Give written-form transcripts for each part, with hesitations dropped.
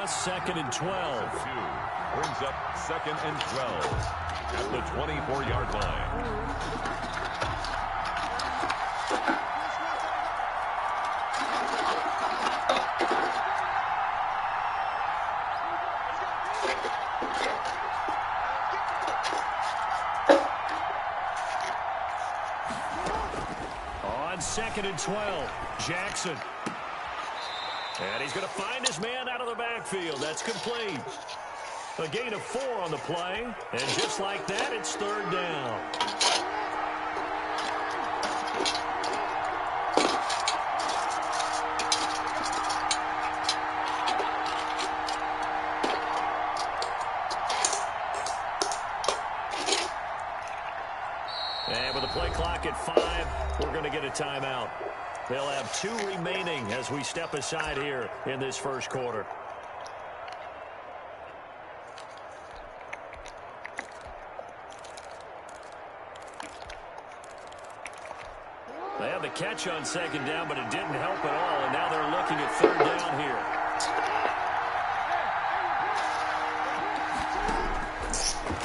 second and 12. Brings up second and 12 at the 24-yard line. Second and 12. Jackson. And he's going to find his man out of the backfield. That's complete. A gain of 4 on the play. And just like that, it's third down. And with the play clock at 5, we're going to get a timeout. They'll have 2 remaining as we step aside here in this first quarter. They had the catch on second down, but it didn't help at all, and now they're looking at third down here.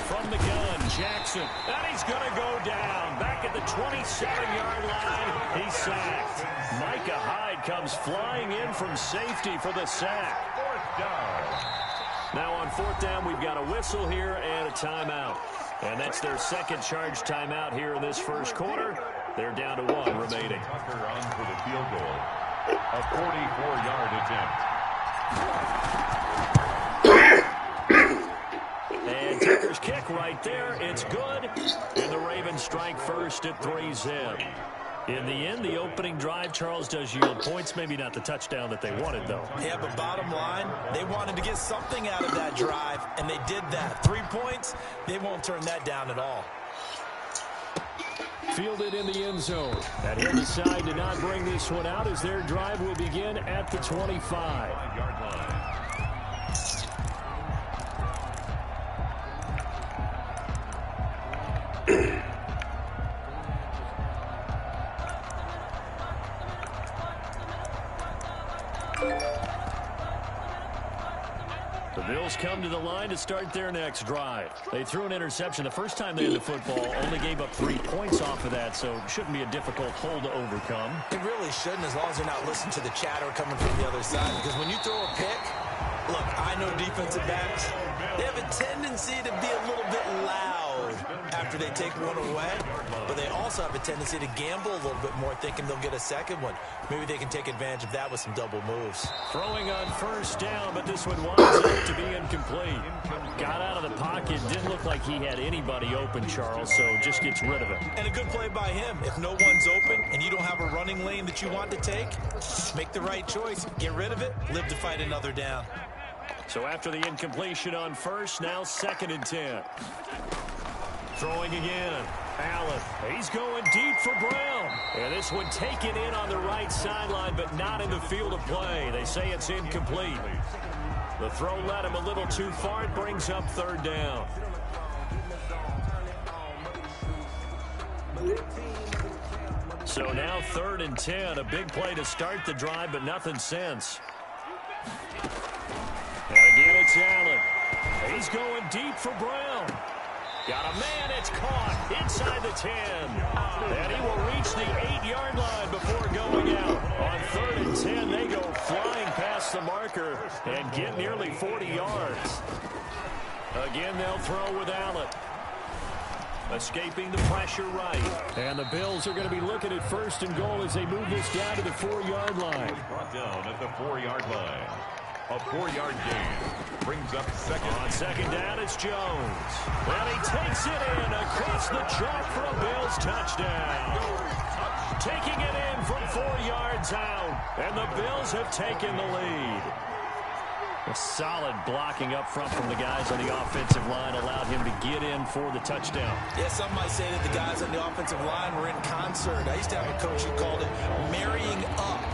From the gun, Jackson. And he's going to go down. Back at the 27-yard line, he's sacked. Micah Hyde comes flying in from safety for the sack. Fourth down. Now on fourth down, we've got a whistle here and a timeout. And that's their second charge timeout here in this first quarter. They're down to 1 remaining. Tucker on for the field goal. A 44-yard attempt. And Tucker's kick right there. It's good. And the Ravens strike first at 3-zip. In the end, the opening drive, Charles, does yield points. Maybe not the touchdown that they wanted, though. Yeah, but bottom line, they wanted to get something out of that drive, and they did that. 3 points, they won't turn that down at all. Fielded in the end zone. And he'll decide to not bring this one out as their drive will begin at the 25-yard line. The Bills come to the line to start their next drive. They threw an interception the first time they had the football, only gave up 3 points off of that, so it shouldn't be a difficult hole to overcome. It really shouldn't, as long as they're not listening to the chatter coming from the other side, because when you throw a pick, look, I know defensive backs, they have a tendency to be a little bit loud after they take one away, but they also have a tendency to gamble a little bit more, thinking they'll get a second one. Maybe they can take advantage of that with some double moves. Throwing on first down, but this one winds up to be incomplete. Got out of the pocket, didn't look like he had anybody open, Charles, so just gets rid of it. And a good play by him. If no one's open and you don't have a running lane that you want to take, make the right choice. Get rid of it, live to fight another down. So after the incompletion on first, now second and 10. Throwing again. Allen. He's going deep for Brown. And this one taken in on the right sideline, but not in the field of play. They say it's incomplete. The throw led him a little too far. It brings up third down. So now third and 10. A big play to start the drive, but nothing since. And again, it's Allen. He's going deep for Brown. Got a man, it's caught inside the 10. And he will reach the 8-yard line before going out. On third and 10, they go flying past the marker and get nearly 40 yards. Again, they'll throw with Allen. Escaping the pressure right. And the Bills are going to be looking at first and goal as they move this down to the 4-yard line. Brought down at the 4-yard line. A 4-yard gain brings up second. On second down, it's Jones. And he takes it in across the chalk for a Bills touchdown. Taking it in from 4 yards out. And the Bills have taken the lead. A solid blocking up front from the guys on the offensive line allowed him to get in for the touchdown. Yeah, some might say that the guys on the offensive line were in concert. I used to have a coach who called it marrying up,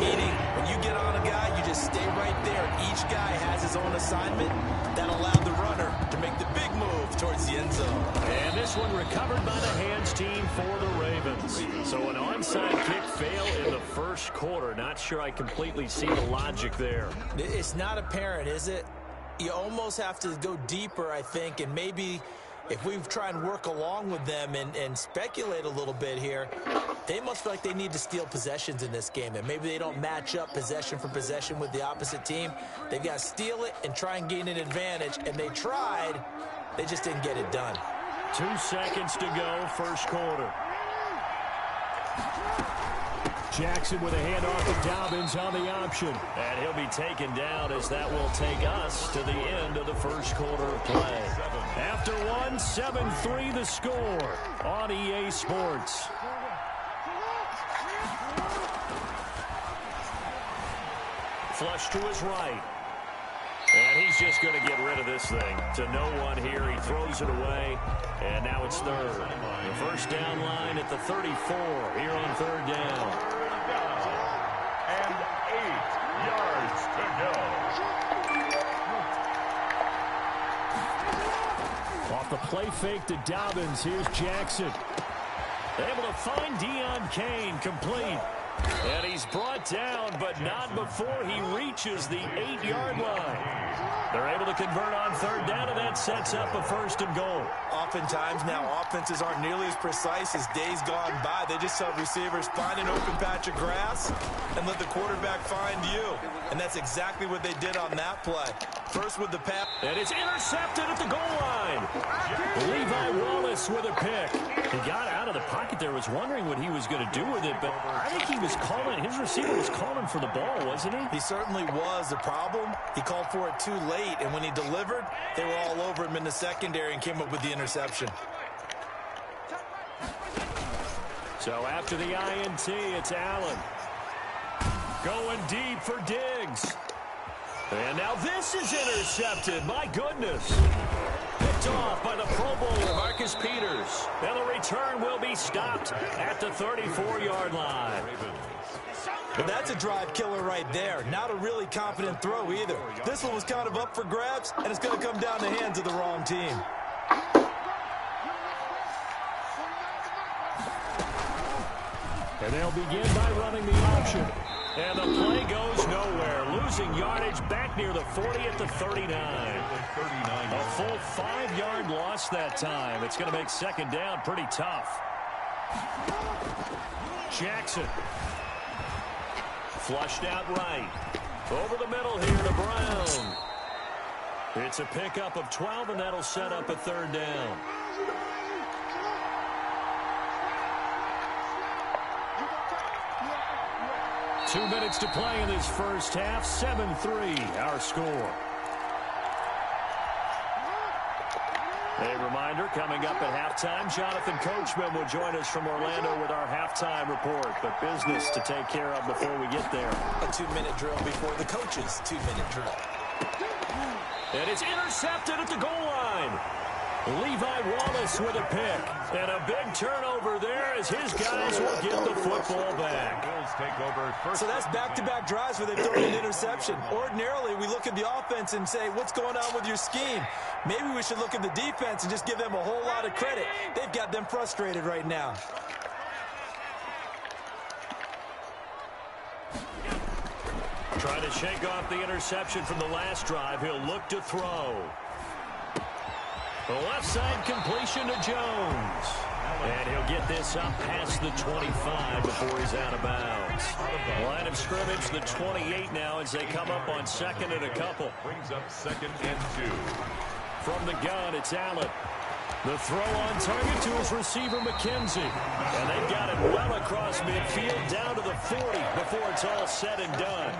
meaning when you get on a guy, you just stay right there. Each guy has his zone assignment, that allowed the runner to make the big move towards the end zone. And this one recovered by the hands team for the Ravens. So an onside kick fail in the first quarter. Not sure I completely see the logic there. It's not apparent, is it? You almost have to go deeper, I think, and maybe if we try and work along with them and speculate a little bit here, they must feel like they need to steal possessions in this game, and maybe they don't match up possession for possession with the opposite team. They've got to steal it and try and gain an advantage, and they tried. They just didn't get it done. 2 seconds to go, first quarter. Jackson with a handoff to Dobbins on the option. And he'll be taken down as that will take us to the end of the first quarter of play. After one, 7-3 the score on EA Sports. Flush to his right. And he's just going to get rid of this thing. To no one here. He throws it away. And now it's third. The first down line at the 34 here on third down. And 8 yards to go. Off the play fake to Dobbins. Here's Jackson. Able to find Deion Kane, complete. And he's brought down, but not before he reaches the 8-yard line. They're able to convert on third down, and that sets up a first and goal. Oftentimes now, offenses aren't nearly as precise as days gone by. They just tell receivers, find an open patch of grass and let the quarterback find you. And that's exactly what they did on that play. First with the pass. And it's intercepted at the goal line. Levi Wallace with a pick. He got out of the pocket there, was wondering what he was going to do with it, but I think he was calling, his receiver was calling for the ball, wasn't he? He certainly was. The problem, he called for it too late, and when he delivered, they were all over him in the secondary and came up with the interception. So after the INT, it's Allen. Going deep for Diggs. And now this is intercepted. My goodness. Picked off by the Pro Bowler, Marcus Peters. And the return will be stopped at the 34-yard line. Well, that's a drive killer right there. Not a really confident throw either. This one was kind of up for grabs, and it's going to come down the hands of the wrong team. And they'll begin by running the option. And the play goes nowhere. Losing yardage back near the 40 at the 39. A full 5-yard loss that time. It's going to make second down pretty tough. Jackson. Flushed out right. Over the middle here to Brown. It's a pickup of 12, and that'll set up a third down. Two minutes to play in this first half. 7-3, our score. A reminder, coming up at halftime, Jonathan Coachman will join us from Orlando with our halftime report. But business to take care of before we get there. A 2-minute drill before the coach's 2-minute drill. And it's intercepted at the goal line. Levi Wallace with a pick. And a big turnover there as his guys will get the football back. So that's back-to-back drives where they've thrown an interception. Ordinarily, we look at the offense and say, what's going on with your scheme? Maybe we should look at the defense and just give them a whole lot of credit. They've got them frustrated right now. Trying to shake off the interception from the last drive. He'll look to throw. The left side completion to Jones. And he'll get this up past the 25 before he's out of bounds. Line of scrimmage, the 28 now as they come up on second and a couple. Brings up 2nd and 2. From the gun, it's Allen. The throw on target to his receiver, McKenzie. And they've got it well across midfield down to the 40 before it's all said and done.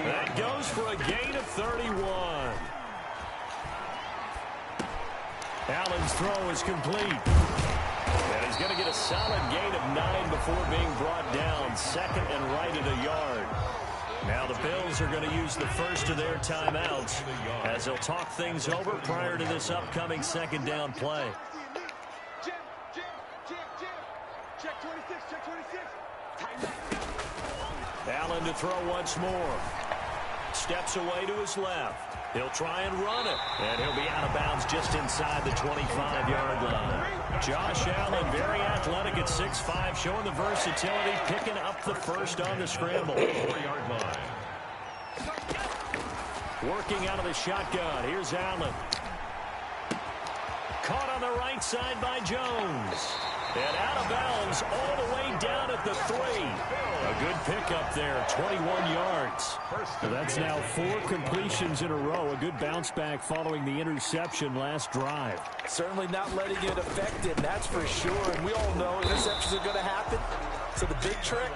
That goes for a gain of 31. Allen's throw is complete. And he's going to get a solid gain of 9 before being brought down. Second and right at a yard. Now the Bills are going to use the first of their timeouts as they'll talk things over prior to this upcoming second down play. Allen to throw once more. steps away to his left. He'll try and run it, and he'll be out of bounds just inside the 25-yard line. Josh Allen, very athletic at 6'5", showing the versatility, picking up the first on the scramble. 4-yard line. Working out of the shotgun. Here's Allen. Caught on the right side by Jones. And out of bounds all the way down at the 3. A good pickup there, 21 yards. So that's now 4 completions in a row. A good bounce back following the interception last drive. Certainly not letting it affect him, that's for sure. And we all know interceptions are going to happen. So the big trick,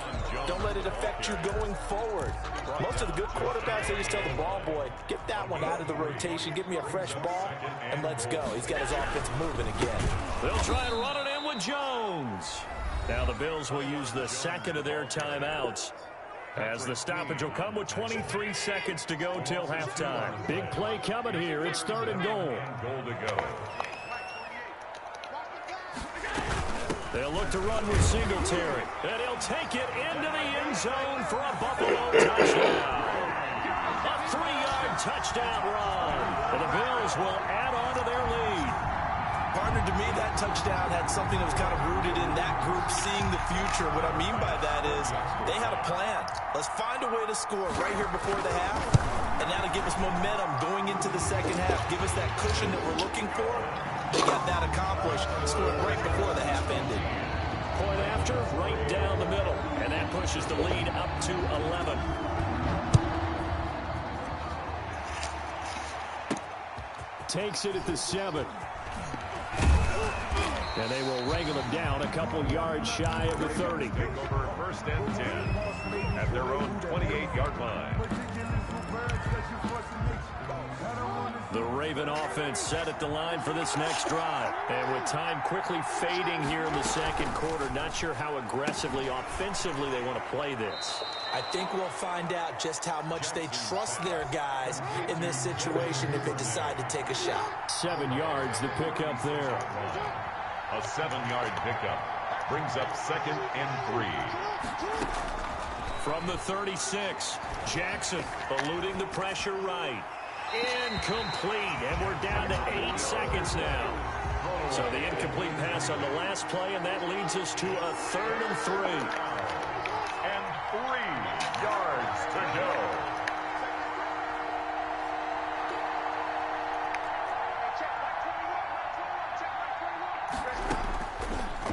don't let it affect you going forward. Most of the good quarterbacks, they just tell the ball boy, get that one out of the rotation, give me a fresh ball, and let's go. He's got his offense moving again. They'll try and run it in with Jones. Now the Bills will use the second of their timeouts, as the stoppage will come with 23 seconds to go till halftime. Big play coming here. It's 3rd and goal. Goal to go. They'll look to run with Singletary, and he'll take it into the end zone for a Buffalo touchdown. A 3-yard touchdown run, and the Bills will add on to their lead. Partner, to me, that touchdown had something that was kind of rooted in that group seeing the future. What I mean by that is they had a plan. Let's find a way to score right here before the half, and that'll give us momentum going into the second half. Give us that cushion that we're looking for. They got that accomplished, scored right before the half ended. Point after, right down the middle, and that pushes the lead up to 11. Takes it at the 7. And they will wrangle him down a couple yards shy of the 30. Take over 1st and 10 at their own 28-yard line. The Raven offense set at the line for this next drive. And with time quickly fading here in the second quarter, not sure how aggressively, offensively they want to play this. I think we'll find out just how much they trust their guys in this situation if they decide to take a shot. 7 yards, the pickup there. A 7-yard pickup brings up 2nd and 3. From the 36, Jackson eluding the pressure right. Incomplete, and we're down to 8 seconds now. So the incomplete pass on the last play, and that leads us to a 3rd and 3. And 3 yards to go.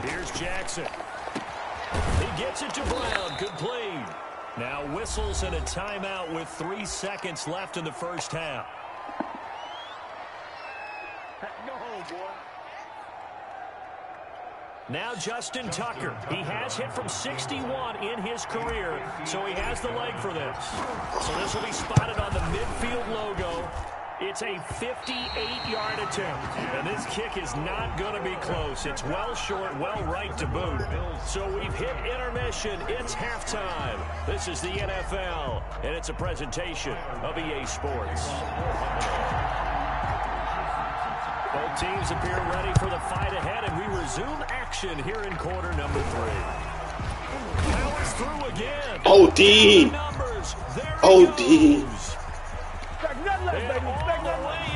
Here's Jackson. He gets it to Brown. Good play. Now whistles and a timeout with 3 seconds left in the first half. Now Justin Tucker. He has hit from 61 in his career, so he has the leg for this. So this will be spotted on the midfield logo. It's a 58-yard attempt, and this kick is not going to be close. It's well short, well right to boot. So we've hit intermission. It's halftime. This is the NFL, and it's a presentation of EA Sports. Both teams appear ready for the fight ahead, and we resume action here in quarter number 3. Powers through again. OD. OD.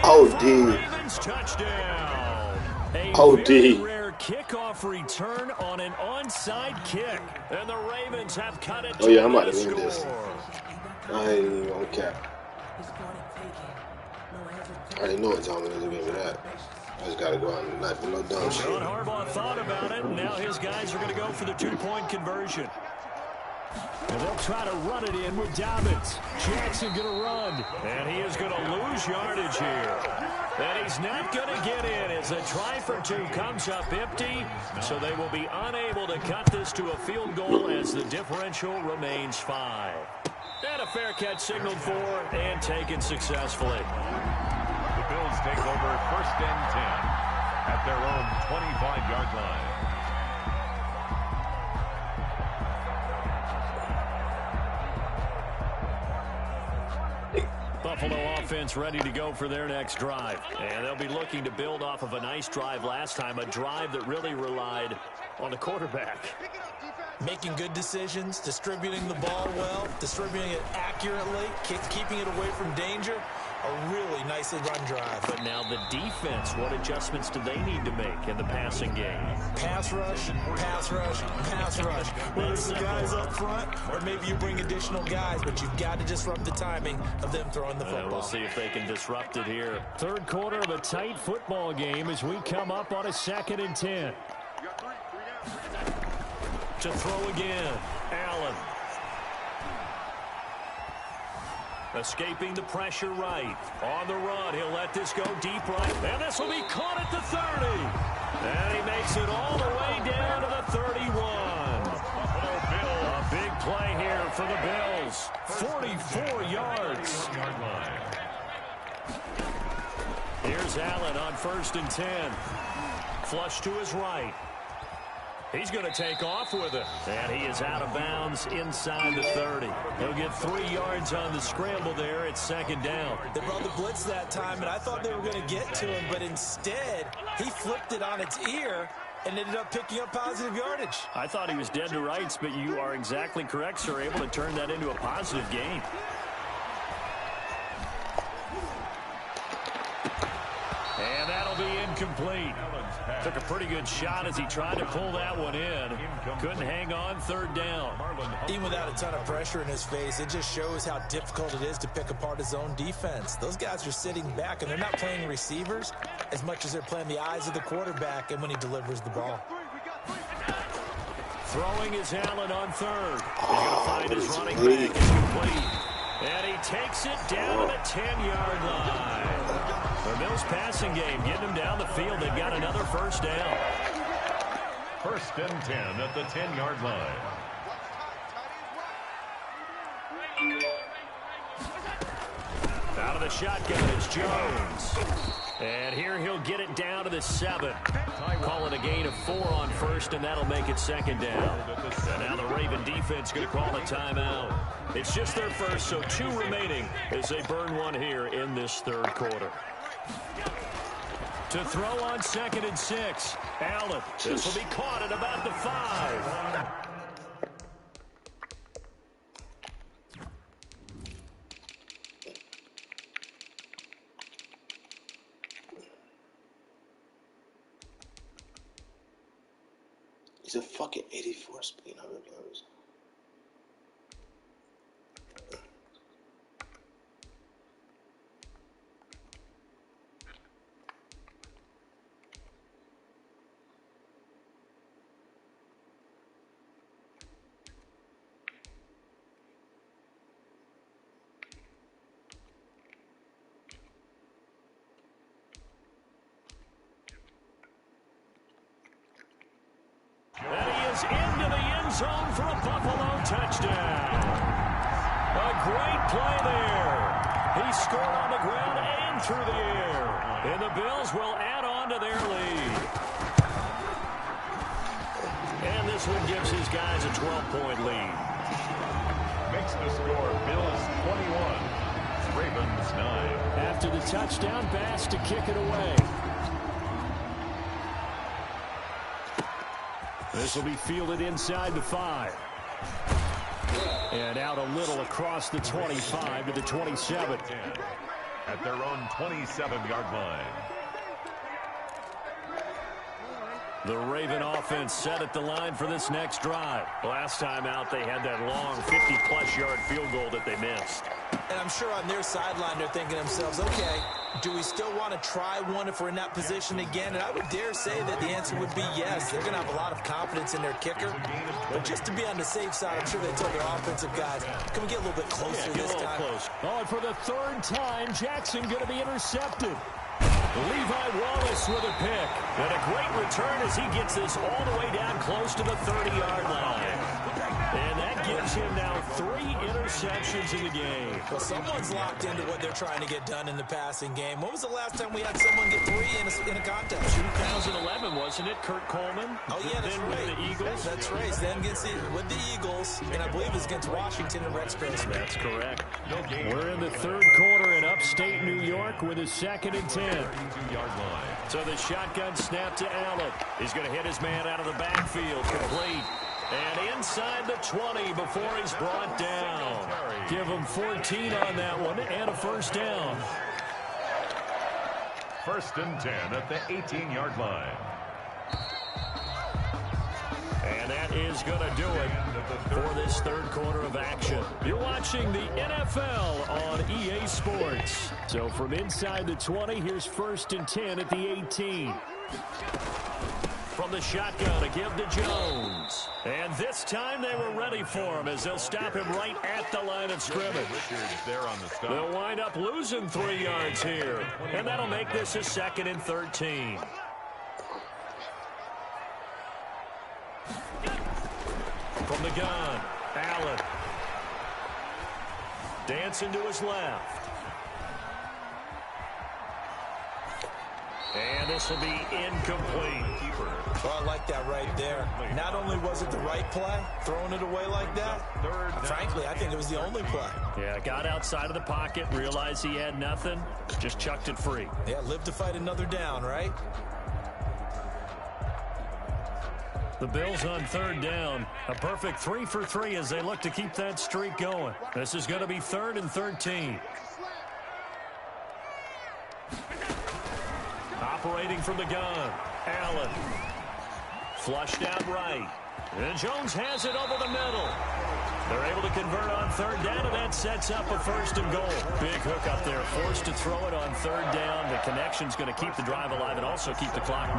OD. OD. Rare kickoff return on an onside kick, and the Ravens have cut it. Oh yeah, I'm about to win this. I ain't even gonna cap. I already know what time it is to give me that. I just gotta go out and not do no dumb shit. John Harbaugh thought about it, and now his guys are going to go for the 2-point conversion. And they'll try to run it in with Dobbins. Jackson going to run. And he is going to lose yardage here. And he's not going to get in as a try for 2 comes up empty. So they will be unable to cut this to a field goal as the differential remains 5. And a fair catch signaled for and taken successfully. The Bills take over 1st and 10 at their own 25-yard line. Buffalo offense ready to go for their next drive. And they'll be looking to build off of a nice drive last time, a drive that really relied on the quarterback. Making good decisions, distributing the ball well, distributing it accurately, keeping it away from danger. A really nicely run drive. But now the defense, what adjustments do they need to make in the passing game? Pass rush, pass rush, pass rush. Whether it's the guys up front or maybe you bring additional guys, but you've got to disrupt the timing of them throwing the football. We'll see if they can disrupt it here. Third quarter of a tight football game as we come up on a 2nd and 10. To throw again, Allen. Escaping the pressure right. On the run, he'll let this go deep right. And this will be caught at the 30. And he makes it all the way down to the 31. A big play here for the Bills. 44 yards. Here's Allen on 1st and 10. Flush to his right. He's going to take off with it. And he is out of bounds inside the 30. He'll get 3 yards on the scramble there. It's 2nd down. They brought the blitz that time, and I thought they were going to get to him, but instead, he flipped it on its ear and ended up picking up positive yardage. I thought he was dead to rights, but you are exactly correct, sir. Able to turn that into a positive gain. And that'll be incomplete. Took a pretty good shot as he tried to pull that one in. Couldn't hang on 3rd down. Even without a ton of pressure in his face, it just shows how difficult it is to pick apart his own defense. Those guys are sitting back, and they're not playing receivers as much as they're playing the eyes of the quarterback and when he delivers the ball. Throwing is Allen on 3rd. He's going to find his running back. It's complete. And he takes it down to the 10-yard line. The Bills passing game getting them down the field. They've got another 1st down. 1st and 10 at the 10-yard line. Out of the shotgun is Jones. And here he'll get it down to the 7. Call it a gain of 4 on 1st, and that'll make it 2nd down. And now the Raven defense going to call a timeout. It's just their first, so 2 remaining as they burn one here in this 3rd quarter. To throw on 2nd and 6. Allen. This will be caught at about the 5. He's a fucking 84 speed. How many times? And he is into the end zone for a Buffalo touchdown. A great play there. He scored on the ground and through the air. And the Bills will add on to their lead. And this one gives his guys a 12-point lead. Makes the score Bills 21, Ravens 9. After the touchdown, Bass to kick it away. This will be fielded inside the 5. And out a little across the 25 to the 27. At their own 27-yard line. The Raven offense set at the line for this next drive. Last time out, they had that long 50-plus yard field goal that they missed. And I'm sure on their sideline, they're thinking to themselves, okay, do we still want to try one if we're in that position again? And I would dare say that the answer would be yes. They're going to have a lot of confidence in their kicker. But just to be on the safe side, I'm sure they told their offensive guys, can we get a little bit closer this time? Close. Oh, and for the 3rd time, Jackson going to be intercepted. Levi Wallace with a pick. And a great return as he gets this all the way down close to the 30-yard line. And that gives him now 3 interceptions in the game. Well, someone's locked into what they're trying to get done in the passing game. When was the last time we had someone get 3 in a contest? 2011, wasn't it? Kurt Coleman? Oh, yeah, that's then right. With the Eagles? That's right. Then with the Eagles, and I believe it's against Washington and Rex Grossman. That's correct. We're in the 3rd quarter in upstate New York. mark with his 2nd and 10. 32-yard line. So the shotgun snap to Allen. He's going to hit his man out of the backfield, complete. And inside the 20 before he's brought down. Give him 14 on that one and a first down. 1st and 10 at the 18-yard line. And that is going to do it for this 3rd quarter of action. You're watching the NFL on EA Sports. So from inside the 20, here's 1st and 10 at the 18. From the shotgun, a give to Jones. And this time they were ready for him as they'll stop him right at the line of scrimmage. They'll wind up losing 3 yards here. And that'll make this a 2nd and 13. From the gun, Allen. Dancing to his left. And this will be incomplete. Well, I like that right there. Not only was it the right play, throwing it away like that, frankly, I think it was the only play. Yeah, got outside of the pocket, realized he had nothing, just chucked it free. Yeah, live to fight another down, right? The Bills on 3rd down. A perfect 3 for 3 as they look to keep that streak going. This is going to be 3rd and 13. Operating from the gun, Allen. Flushed out right. And Jones has it over the middle. They're able to convert on 3rd down, and that sets up a 1st and goal. Big hook up there, forced to throw it on 3rd down. The connection's going to keep the drive alive and also keep the clock